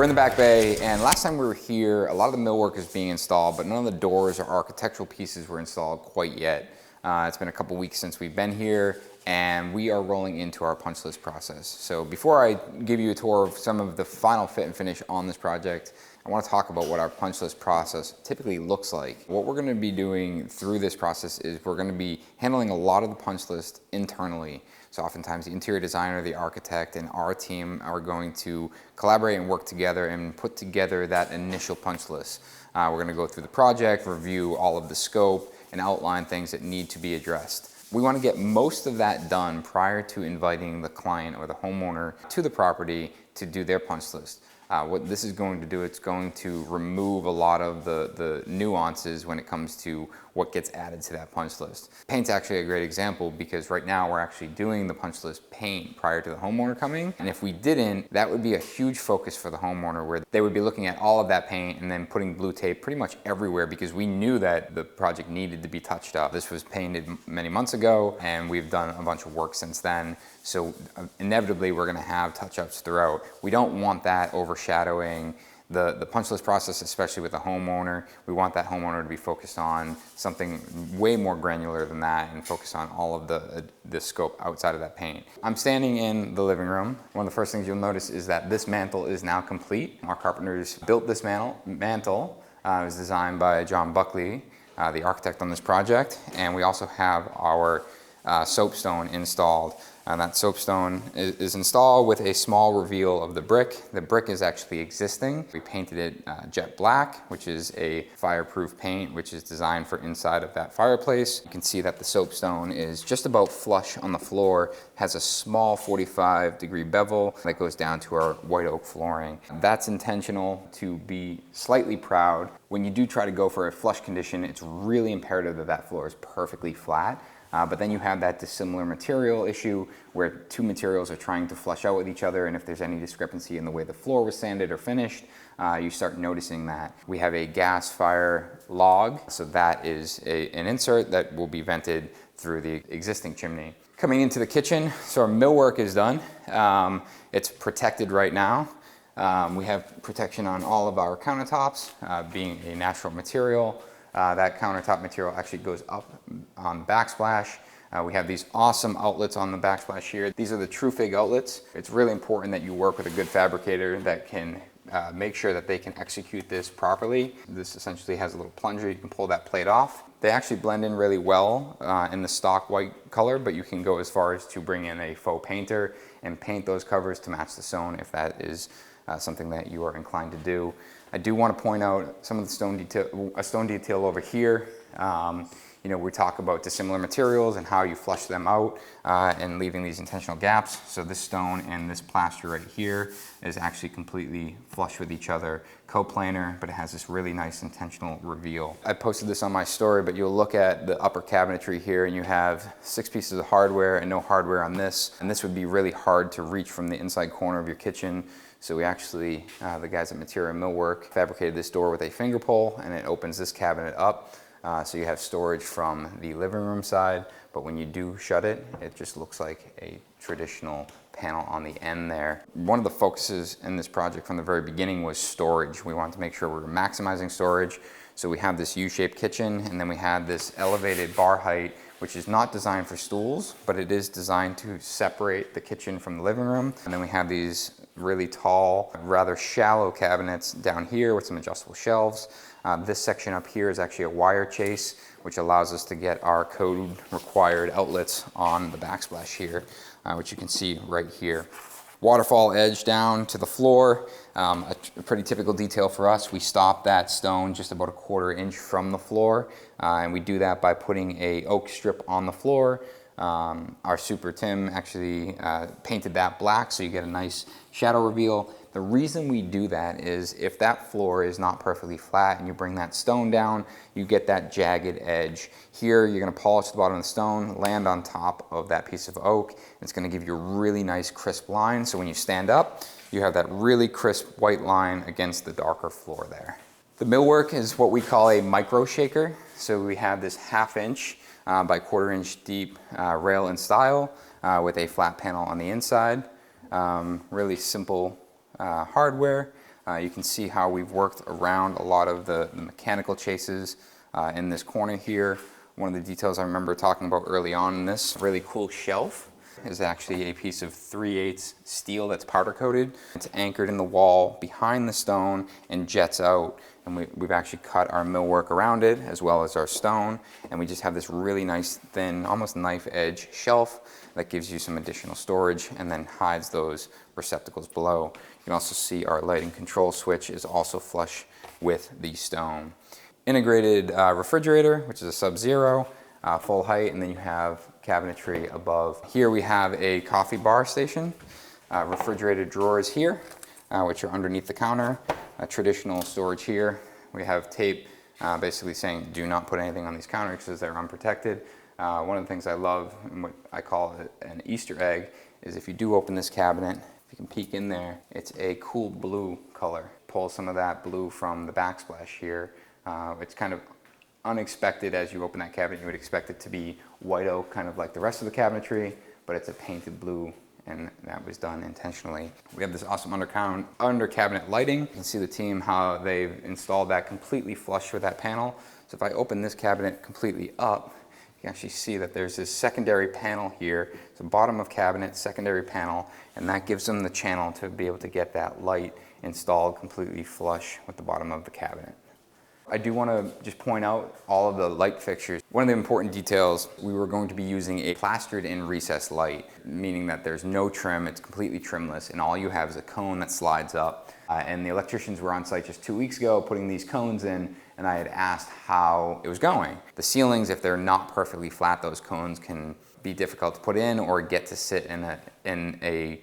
We're in the back bay, and last time we were here, a lot of the millwork is being installed, but none of the doors or architectural pieces were installed quite yet. It's been a couple weeks since we've been here, and we are rolling into our punch list process. So before I give you a tour of some of the final fit and finish on this project, I want to talk about what our punch list process typically looks like. What we're going to be doing through this process is we're going to be handling a lot of the punch list internally. So oftentimes the interior designer, the architect, and our team are going to collaborate and work together and put together that initial punch list. We're going to go through the project, review all of the scope, and outline things that need to be addressed. We want to get most of that done prior to inviting the client or the homeowner to the property to do their punch list. What this is going to do, it's going to remove a lot of the nuances when it comes to what gets added to that punch list. Paint's actually a great example because right now we're actually doing the punch list paint prior to the homeowner coming. And if we didn't, that would be a huge focus for the homeowner where they would be looking at all of that paint and then putting blue tape pretty much everywhere because we knew that the project needed to be touched up. This was painted many months ago and we've done a bunch of work since then. So inevitably we're gonna have touch-ups throughout. We don't want that overshadowing the punch list process, especially with the homeowner. We want that homeowner to be focused on something way more granular than that and focus on all of the scope outside of that paint. I'm standing in the living room. One of the first things you'll notice is that this mantle is now complete. Our carpenters built this mantle. It was designed by John Buckley, the architect on this project. And we also have our soapstone installed. That soapstone is installed with a small reveal of the brick. The brick is actually existing. We painted it jet black, which is a fireproof paint, which is designed for inside of that fireplace. You can see that the soapstone is just about flush on the floor, has a small 45-degree bevel that goes down to our white oak flooring. That's intentional to be slightly proud. When you do try to go for a flush condition, it's really imperative that that floor is perfectly flat. But then you have that dissimilar material issue where two materials are trying to flush out with each other, and if there's any discrepancy in the way the floor was sanded or finished, you start noticing that. We have a gas fire log, so that is an insert that will be vented through the existing chimney. Coming into the kitchen, so our millwork is done. It's protected right now. We have protection on all of our countertops, being a natural material. That countertop material actually goes up on the backsplash. We have these awesome outlets on the backsplash here. These are the TrueFig outlets. It's really important that you work with a good fabricator that can make sure that they can execute this properly. This essentially has a little plunger. You can pull that plate off. They actually blend in really well in the stock white color, but you can go as far as to bring in a faux painter and paint those covers to match the stone if that is something that you are inclined to do. I do want to point out some of the stone detail over here. You know, we talk about dissimilar materials and how you flush them out and leaving these intentional gaps. So this stone and this plaster right here is actually completely flush with each other, coplanar, but it has this really nice intentional reveal. I posted this on my story, but you'll look at the upper cabinetry here and you have 6 pieces of hardware and no hardware on this. And this would be really hard to reach from the inside corner of your kitchen. So we actually, the guys at Material Millwork fabricated this door with a finger pull and it opens this cabinet up. So you have storage from the living room side, but when you do shut it, it just looks like a traditional panel on the end there. One of the focuses in this project from the very beginning was storage. We wanted to make sure we were maximizing storage. So we have this U-shaped kitchen and then we had this elevated bar height, which is not designed for stools, but it is designed to separate the kitchen from the living room. And then we have these really tall, rather shallow cabinets down here with some adjustable shelves. This section up here is actually a wire chase, which allows us to get our code required outlets on the backsplash here, which you can see right here. Waterfall edge down to the floor, a pretty typical detail for us. We stop that stone just about a 1/4 inch from the floor, and we do that by putting a oak strip on the floor. Our Super Tim actually painted that black so you get a nice shadow reveal. The reason we do that is if that floor is not perfectly flat and you bring that stone down, you get that jagged edge. Here you're going to polish the bottom of the stone, land on top of that piece of oak. It's going to give you a really nice crisp line, so when you stand up, you have that really crisp white line against the darker floor there. The millwork is what we call a micro shaker. So we have this 1/2 inch by 1/4 inch deep rail and style with a flat panel on the inside. Really simple hardware. You can see how we've worked around a lot of the mechanical chases in this corner here. One of the details I remember talking about early on in this really cool shelf is actually a piece of 3/8 steel that's powder coated. It's anchored in the wall behind the stone and jets out. And we've actually cut our millwork around it as well as our stone. And we just have this really nice thin, almost knife edge shelf that gives you some additional storage and then hides those receptacles below. You can also see our lighting control switch is also flush with the stone. Integrated refrigerator, which is a Sub-Zero, full height, and then you have cabinetry above. Here we have a coffee bar station, refrigerated drawers here, which are underneath the counter, traditional storage here. We have tape basically saying do not put anything on these counters because they're unprotected. One of the things I love, and what I call an Easter egg, is if you do open this cabinet, if you can peek in there, it's a cool blue color. Pull some of that blue from the backsplash here. It's kind of unexpected. As you open that cabinet, you would expect it to be white oak, kind of like the rest of the cabinetry, but it's a painted blue, and that was done intentionally. We have this awesome under cabinet lighting. You can see the team, how they've installed that completely flush with that panel. So if I open this cabinet completely up, you can actually see that there's this secondary panel here. So bottom of cabinet, secondary panel, and that gives them the channel to be able to get that light installed completely flush with the bottom of the cabinet. I do want to just point out all of the light fixtures. One of the important details, we were going to be using a plastered in recessed light, meaning that there's no trim, it's completely trimless, and all you have is a cone that slides up. And the electricians were on site just 2 weeks ago putting these cones in, and I had asked how it was going. The ceilings, if they're not perfectly flat, those cones can be difficult to put in or get to sit in a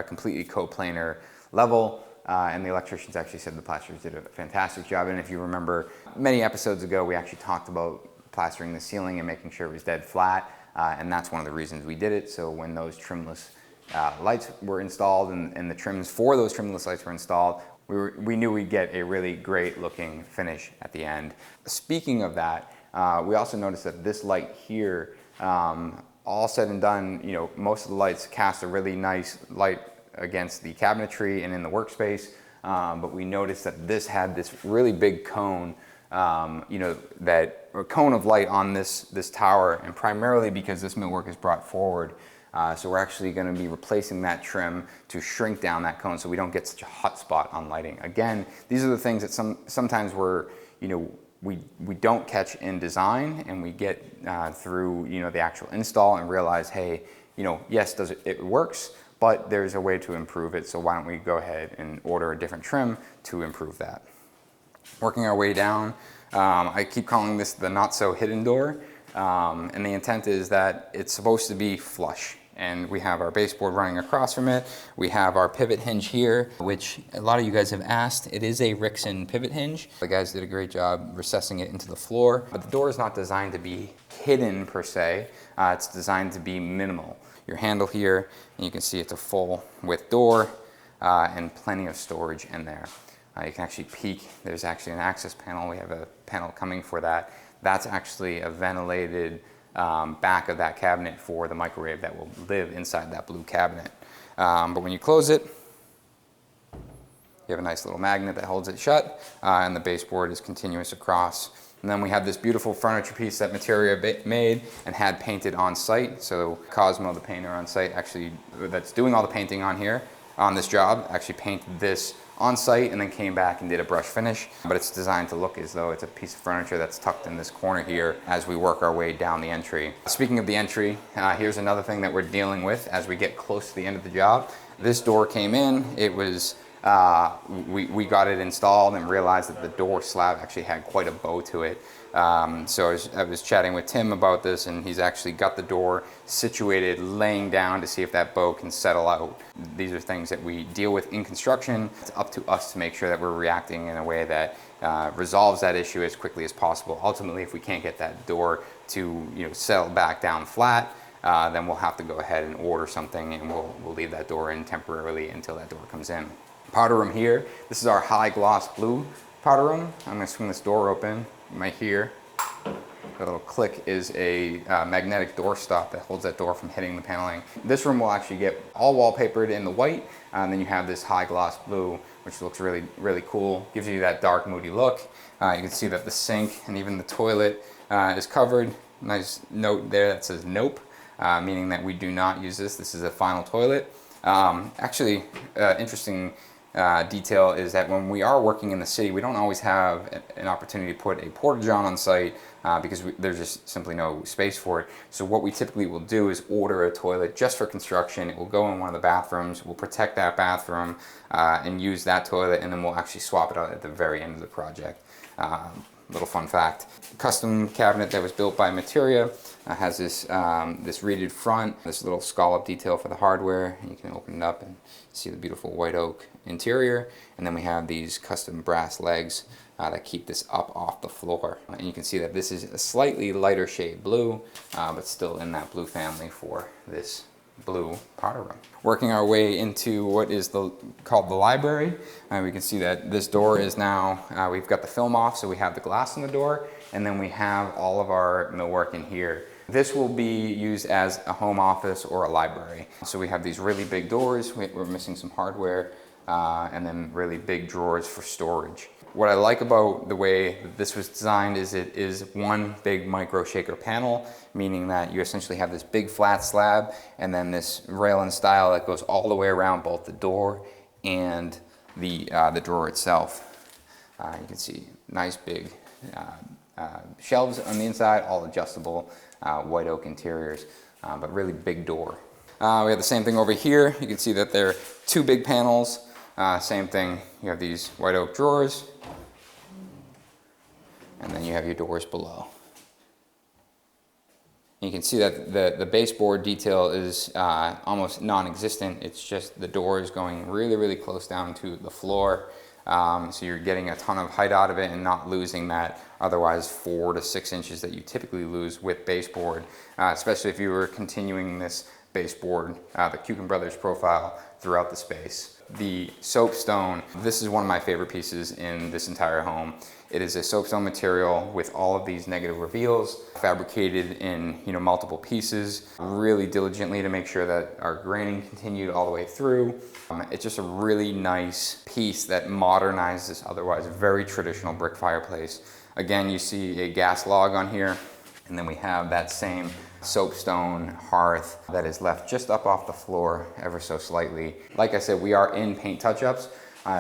completely coplanar level. And the electricians actually said the plasterers did a fantastic job. And if you remember, many episodes ago, we actually talked about plastering the ceiling and making sure it was dead flat. And that's one of the reasons we did it. So when those trimless lights were installed and the trims for those trimless lights were installed, we knew we'd get a really great looking finish at the end. Speaking of that, we also noticed that this light here, all said and done, you know, most of the lights cast a really nice light against the cabinetry and in the workspace, but we noticed that this had this really big cone, you know, that a cone of light on this tower, and primarily because this millwork is brought forward. So we're actually going to be replacing that trim to shrink down that cone so we don't get such a hot spot on lighting. Again, these are the things that sometimes we're, you know, we don't catch in design, and we get through, you know, the actual install and realize, hey, you know, yes, it works, but there's a way to improve it, so why don't we go ahead and order a different trim to improve that. Working our way down, I keep calling this the not so hidden door, and the intent is that it's supposed to be flush. And we have our baseboard running across from it. We have our pivot hinge here, which a lot of you guys have asked. It is a Rixson pivot hinge. The guys did a great job recessing it into the floor, but the door is not designed to be hidden per se. It's designed to be minimal. Your handle here, and you can see it's a full width door and plenty of storage in there. You can actually peek. There's actually an access panel. We have a panel coming for that. That's actually a ventilated back of that cabinet for the microwave that will live inside that blue cabinet. But when you close it, you have a nice little magnet that holds it shut, and the baseboard is continuous across. And then we have this beautiful furniture piece that Materia made and had painted on site. So Cosmo, the painter on site, actually that's doing all the painting on here, on this job, actually painted this on site and then came back and did a brush finish. But it's designed to look as though it's a piece of furniture that's tucked in this corner here as we work our way down the entry. Speaking of the entry, here's another thing that we're dealing with as we get close to the end of the job. This door came in, it was, we got it installed and realized that the door slab actually had quite a bow to it. So I was chatting with Tim about this, and he's actually got the door situated laying down to see if that bow can settle out. These are things that we deal with in construction. It's up to us to make sure that we're reacting in a way that resolves that issue as quickly as possible. Ultimately, if we can't get that door to settle back down flat, then we'll have to go ahead and order something, and we'll leave that door in temporarily until that door comes in. Powder room here. This is our high gloss blue powder room. I'm going to swing this door open. You might hear the little click is a magnetic door stop that holds that door from hitting the paneling. This room will actually get all wallpapered in the white, and then you have this high gloss blue, which looks really, really cool. Gives you that dark, moody look. You can see that the sink and even the toilet is covered. Nice note there that says nope, meaning that we do not use this. This is a final toilet. Actually, interesting detail is that when we are working in the city, we don't always have an opportunity to put a porta-john on site because there's just simply no space for it. So what we typically will do is order a toilet just for construction. It will go in one of the bathrooms. We'll protect that bathroom and use that toilet, and then we'll actually swap it out at the very end of the project. Little fun fact. Custom cabinet that was built by Materia has this this reeded front, this little scallop detail for the hardware, and you can open it up and see the beautiful white oak interior. And then we have these custom brass legs that keep this up off the floor. And you can see that this is a slightly lighter shade blue, but still in that blue family for this blue powder room. Working our way into what is called the library. We can see that this door is now, we've got the film off, so we have the glass on the door, and then we have all of our millwork in here. This will be used as a home office or a library. So we have these really big doors, we're missing some hardware, and then really big drawers for storage. What I like about the way that this was designed is it is one big micro shaker panel, meaning that you essentially have this big flat slab and then this rail and stile that goes all the way around both the door and the drawer itself. You can see nice big shelves on the inside, all adjustable, white oak interiors, but really big door. We have the same thing over here. You can see that there are two big panels. Same thing, you have these white oak drawers, and then you have your doors below. You can see that the baseboard detail is almost non-existent. It's just the doors going really, really close down to the floor. So you're getting a ton of height out of it and not losing that otherwise 4 to 6 inches that you typically lose with baseboard, especially if you were continuing this baseboard, the Kuchen Brothers profile throughout the space. The soapstone, this is one of my favorite pieces in this entire home. It is a soapstone material with all of these negative reveals, fabricated in multiple pieces, really diligently to make sure that our graining continued all the way through. It's just a really nice piece that modernizes this otherwise very traditional brick fireplace. Again, you see a gas log on here, and then we have that same soapstone hearth that is left just up off the floor ever so slightly. Like I said, we are in paint touch-ups,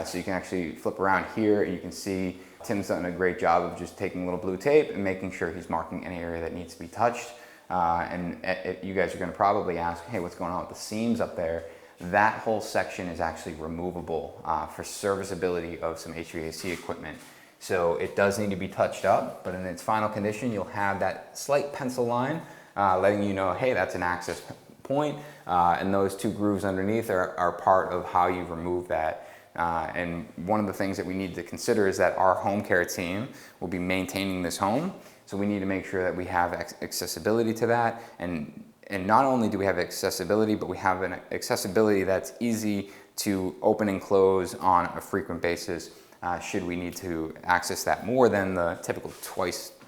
so you can actually flip around here and you can see Tim's done a great job of just taking a little blue tape and making sure he's marking any area that needs to be touched. You guys are going to probably ask, hey, what's going on with the seams up there? That whole section is actually removable for serviceability of some HVAC equipment. So it does need to be touched up, but in its final condition, you'll have that slight pencil line letting you know, hey, that's an access point, and those two grooves underneath are part of how you remove that. And one of the things that we need to consider is that our home care team will be maintaining this home, so we need to make sure that we have accessibility to that, and not only do we have accessibility, but we have an accessibility that's easy to open and close on a frequent basis should we need to access that more than the typical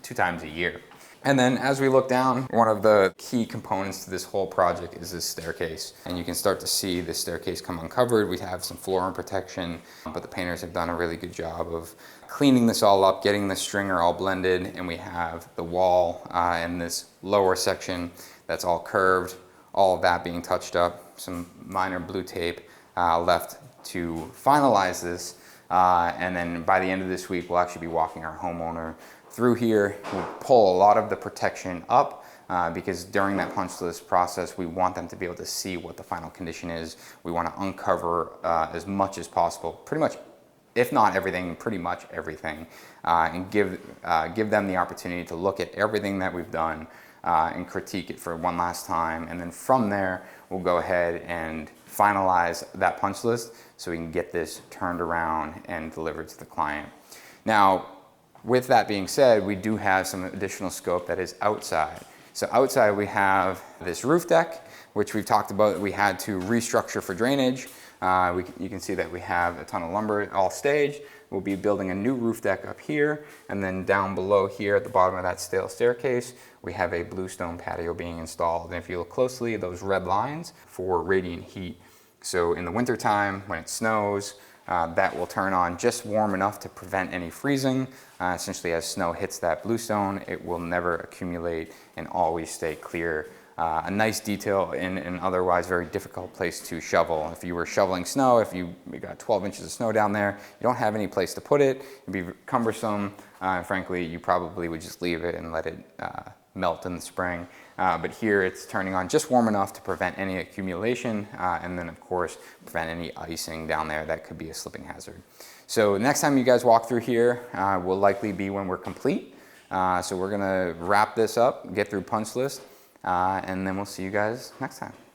2 times a year. And then as we look down, one of the key components to this whole project is this staircase. And you can start to see this staircase come uncovered. We have some flooring protection, but the painters have done a really good job of cleaning this all up, getting the stringer all blended, and we have the wall in this lower section that's all curved, all of that being touched up, some minor blue tape left to finalize this. And then by the end of this week, we'll actually be walking our homeowner through here. We'll pull a lot of the protection up because during that punch list process, we want them to be able to see what the final condition is. We want to uncover as much as possible, pretty much, if not everything, pretty much everything, and give them the opportunity to look at everything that we've done and critique it for one last time. And then from there, we'll go ahead and finalize that punch list so we can get this turned around and delivered to the client. Now, with that being said, we do have some additional scope that is outside. So outside we have this roof deck, which we've talked about we had to restructure for drainage. You can see that we have a ton of lumber all staged. We'll be building a new roof deck up here, and then down below here at the bottom of that steel staircase, we have a bluestone patio being installed. And if you look closely, those red lines for radiant heat. So in the wintertime, when it snows, that will turn on just warm enough to prevent any freezing. Essentially, as snow hits that bluestone, it will never accumulate and always stay clear. A nice detail in an otherwise very difficult place to shovel. If you were shoveling snow, if you got 12 inches of snow down there, you don't have any place to put it, it'd be cumbersome, and frankly, you probably would just leave it and let it melt in the spring. But here it's turning on just warm enough to prevent any accumulation, and then of course, prevent any icing down there that could be a slipping hazard. So next time you guys walk through here will likely be when we're complete. So we're gonna wrap this up, get through punch list, and then we'll see you guys next time.